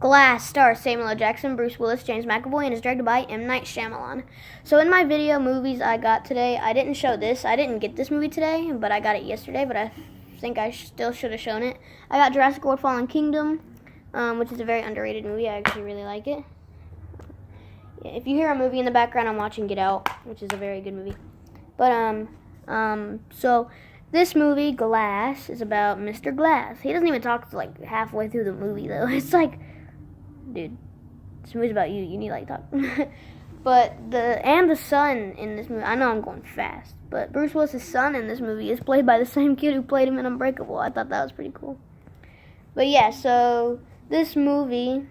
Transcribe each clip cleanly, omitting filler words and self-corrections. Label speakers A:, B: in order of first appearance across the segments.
A: Glass stars Samuel L. Jackson, Bruce Willis, James McAvoy, and is directed by M. Night Shyamalan. So in my video movies I got today, I didn't show this. I didn't get this movie today, but I got it yesterday, but I think I still should have shown it. I got Jurassic World Fallen Kingdom, which is a very underrated movie. I actually really like it. Yeah, if you hear a movie in the background, I'm watching Get Out, which is a very good movie. But, so this movie, Glass, is about Mr. Glass. He doesn't even talk like halfway through the movie, though. It's like, dude, this movie's about you. You need like talk. But the son in this movie, I know I'm going fast, but Bruce Willis' son in this movie is played by the same kid who played him in Unbreakable. I thought that was pretty cool. But yeah, so this movie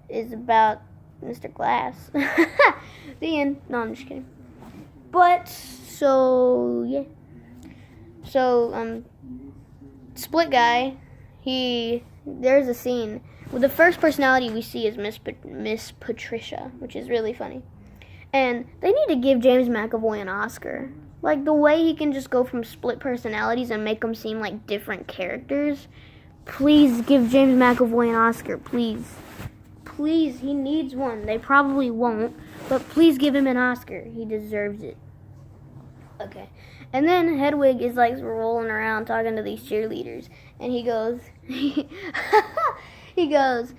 A: is about Mr. Glass. The end. No, I'm just kidding. But so yeah. So Split Guy, there's a scene. Well, the first personality we see is Miss Patricia, which is really funny. And they need to give James McAvoy an Oscar. Like, the way he can just go from split personalities and make them seem like different characters. Please give James McAvoy an Oscar, please. Please, he needs one. They probably won't, but please give him an Oscar. He deserves it. Okay. And then Hedwig is like rolling around talking to these cheerleaders. And he goes, he goes,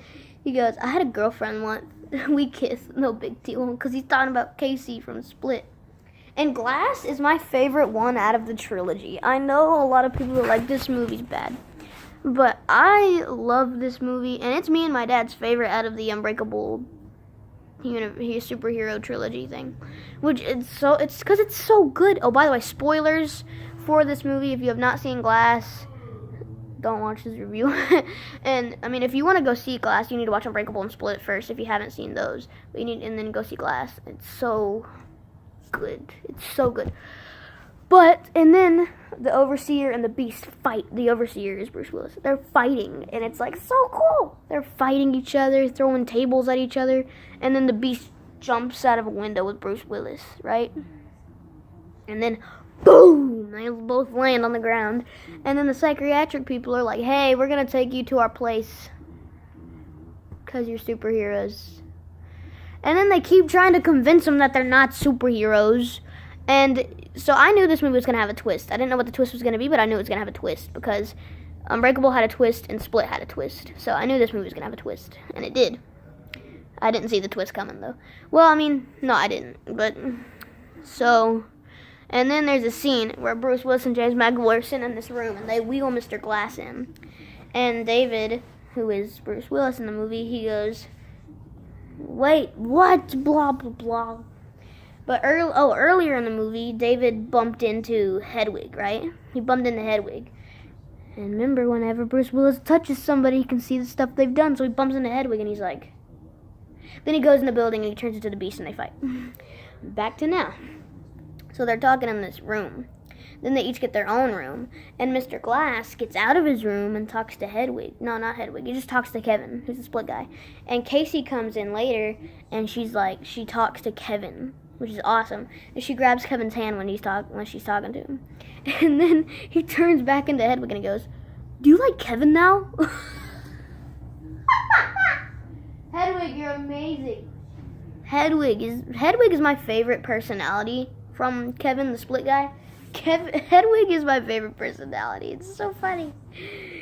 A: I had a girlfriend once. We kissed. No big deal. Because he's talking about Casey from Split. And Glass is my favorite one out of the trilogy. I know a lot of people are like, this movie's bad. But I love this movie. And it's me and my dad's favorite out of the Unbreakable superhero trilogy thing. Which it's because it's so good. Oh, by the way, spoilers for this movie. If you have not seen Glass, don't watch this review. And I mean, if you want to go see Glass, you need to watch Unbreakable and Split first if you haven't seen those. But and then go see Glass. It's so good. It's so good. And then the Overseer and the Beast fight. The Overseer is Bruce Willis. They're fighting, and it's like so cool. They're fighting each other, throwing tables at each other, and then the Beast jumps out of a window with Bruce Willis, right? And then boom, they both land on the ground. And then the psychiatric people are like, hey, we're going to take you to our place because you're superheroes. And then they keep trying to convince them that they're not superheroes. And so I knew this movie was going to have a twist. I didn't know what the twist was going to be, but I knew it was going to have a twist because Unbreakable had a twist and Split had a twist. So I knew this movie was going to have a twist, and it did. I didn't see the twist coming, though. Well, I mean, no, I didn't. But, so, and then there's a scene where Bruce Willis and James McAvoy are sitting in this room, and they wheel Mr. Glass in. And David, who is Bruce Willis in the movie, he goes, wait, what? Blah, blah, blah. But earlier in the movie, David bumped into Hedwig, right? He bumped into Hedwig. And remember, whenever Bruce Willis touches somebody, he can see the stuff they've done. So he bumps into Hedwig, and he's like... Then he goes in the building, and he turns into the Beast, and they fight. Back to now. So they're talking in this room. Then they each get their own room. And Mr. Glass gets out of his room and talks to Hedwig. No, not Hedwig. He just talks to Kevin, who's the Split Guy. And Casey comes in later, and she talks to Kevin, which is awesome. And she grabs Kevin's hand when she's talking to him. And then he turns back into Hedwig, and he goes, do you like Kevin now? Hedwig, you're amazing. Hedwig is my favorite personality from Kevin, the Split Guy. Hedwig is my favorite personality. It's so funny.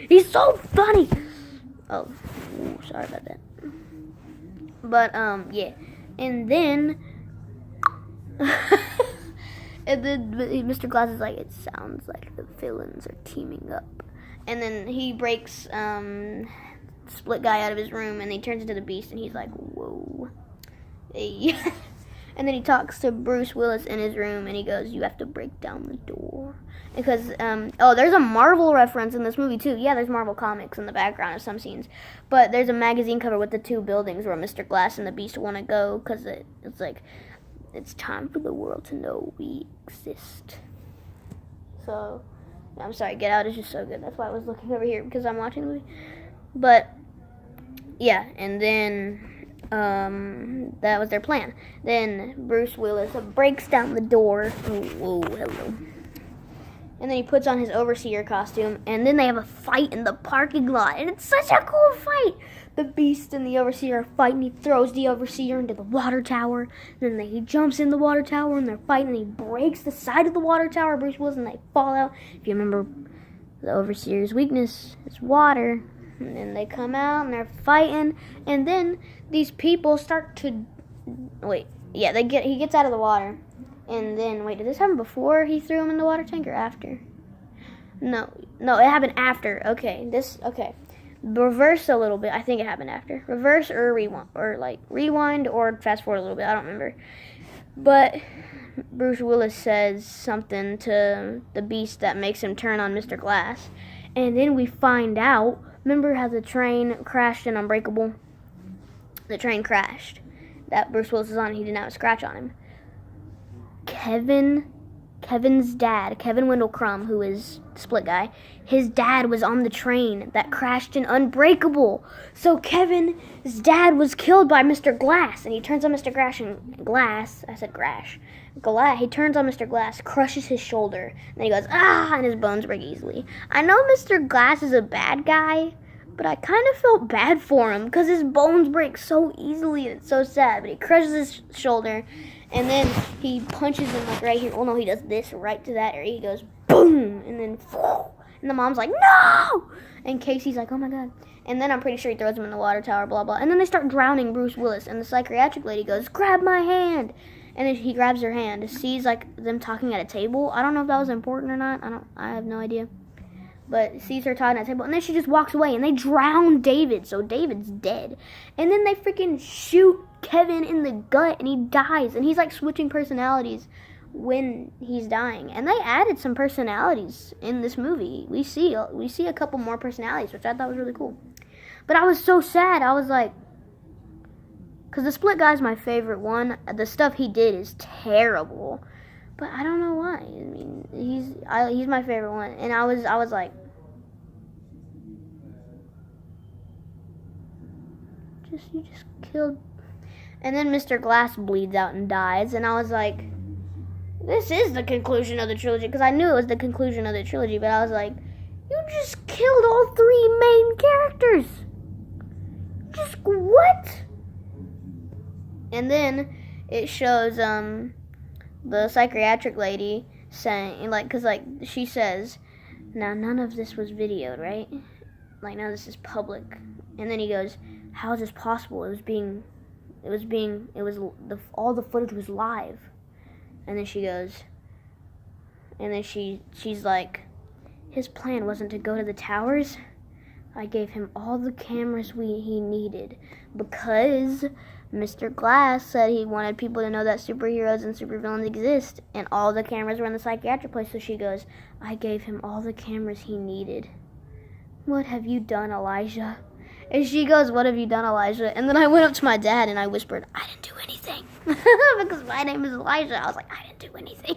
A: He's so funny. Oh, sorry about that. But yeah, and then Mr. Glass is like, it sounds like the villains are teaming up, and then he breaks Split Guy out of his room, and he turns into the Beast, and he's like, whoa. Hey. And then he talks to Bruce Willis in his room, and he goes, you have to break down the door. Because, there's a Marvel reference in this movie, too. Yeah, there's Marvel comics in the background of some scenes. But there's a magazine cover with the two buildings where Mr. Glass and the Beast want to go, because it's like, it's time for the world to know we exist. So, I'm sorry, Get Out is just so good. That's why I was looking over here, because I'm watching the movie. But, yeah, and then that was their plan. Then Bruce Willis breaks down the door. Oh, whoa, hello. And then he puts on his overseer costume, and then they have a fight in the parking lot, and it's such a cool fight. The Beast and the overseer are fighting. He throws the overseer into the water tower. Then he jumps in the water tower, and they're fighting, and he breaks the side of the water tower, Bruce Willis, and they fall out. If you remember, the overseer's weakness is water. And then they come out, and they're fighting, and then these people start to... Wait, yeah, he gets out of the water. And then, wait, did this happen before he threw him in the water tank or after? No, it happened after. Okay, reverse a little bit. I think it happened after. Reverse or rewind or fast forward a little bit. I don't remember. But Bruce Willis says something to the Beast that makes him turn on Mr. Glass. And then we find out, remember how the train crashed in Unbreakable? The train crashed. That Bruce Willis is on, he didn't have a scratch on him. Kevin's dad, Kevin Wendell Crumb, who is Split guy, his dad was on the train that crashed in Unbreakable. So Kevin's dad was killed by Mr. Glass, and he turns on Mr. Glass, he turns on Mr. Glass, crushes his shoulder, and then he goes, ah, and his bones break easily. I know Mr. Glass is a bad guy, but I kind of felt bad for him, because his bones break so easily, and it's so sad, but he crushes his shoulder, and then he punches him like right here. Well, no, he does this right to that area. He goes boom, and then and the mom's like, no! And Casey's like, oh my God. And then I'm pretty sure he throws him in the water tower, blah, blah. And then they start drowning Bruce Willis, and the psychiatric lady goes, grab my hand. And then he grabs her hand, sees like them talking at a table. I don't know if that was important or not. I have no idea. But sees her talking at a table, and then she just walks away, and they drown David, so David's dead. And then they freaking shoot Kevin in the gut, and he dies, and he's like switching personalities when he's dying. And they added some personalities in this movie. We see a couple more personalities, which I thought was really cool. But I was so sad. I was like, because the Split guy's my favorite one. The stuff he did is terrible, but I don't know why. I mean, he's my favorite one, and I was like, you just killed. And then Mr. Glass bleeds out and dies, and I was like, this is the conclusion of the trilogy, because I knew it was the conclusion of the trilogy, but I was like, you just killed all three main characters. Just what? And then it shows the psychiatric lady saying, like, because like she says, now none of this was videoed, right? Like, none of this is public. And then he goes, how is this possible? All the footage was live. And then she goes, and then she's like, his plan wasn't to go to the towers. I gave him all the cameras he needed, because Mr. Glass said he wanted people to know that superheroes and supervillains exist, and all the cameras were in the psychiatric place. So she goes, I gave him all the cameras he needed. What have you done, Elijah? And she goes, what have you done, Elijah? And then I went up to my dad and I whispered, I didn't do anything. Because my name is Elijah. I was like, I didn't do anything.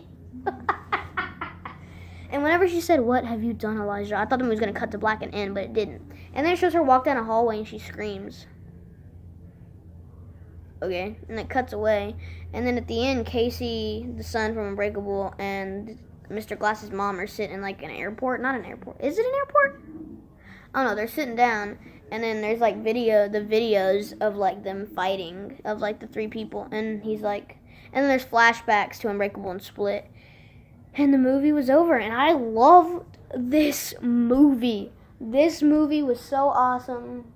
A: And whenever she said, what have you done, Elijah, I thought the movie was going to cut to black and end, but it didn't. And then it shows her walk down a hallway and she screams. Okay, and it cuts away. And then at the end, Casey, the son from Unbreakable, and Mr. Glass's mom are sitting in like an airport. Not an airport. Is it an airport? I don't know. They're sitting down. And then there's like the videos of like them fighting, of like the three people. And he's like, and then there's flashbacks to Unbreakable and Split. And the movie was over. And I loved this movie. This movie was so awesome.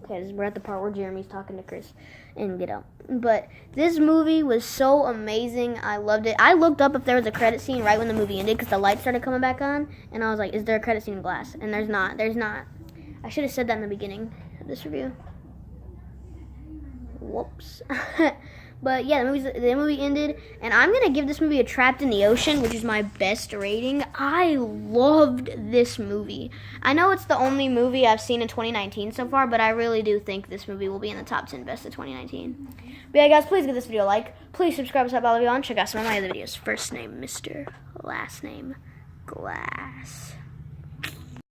A: Okay, we're at the part where Jeremy's talking to Chris and Get Out. But this movie was so amazing. I loved it. I looked up if there was a credit scene right when the movie ended because the lights started coming back on. And I was like, is there a credit scene in Glass? And there's not. There's not. I should have said that in the beginning of this review. Whoops. But yeah, the movie ended, and I'm going to give this movie a Trapped in the Ocean, which is my best rating. I loved this movie. I know it's the only movie I've seen in 2019 so far, but I really do think this movie will be in the top 10 best of 2019. But yeah, guys, please give this video a like. Please subscribe to Bella Beyond. Check out some of my other videos. First name, Mr. Last name, Glass.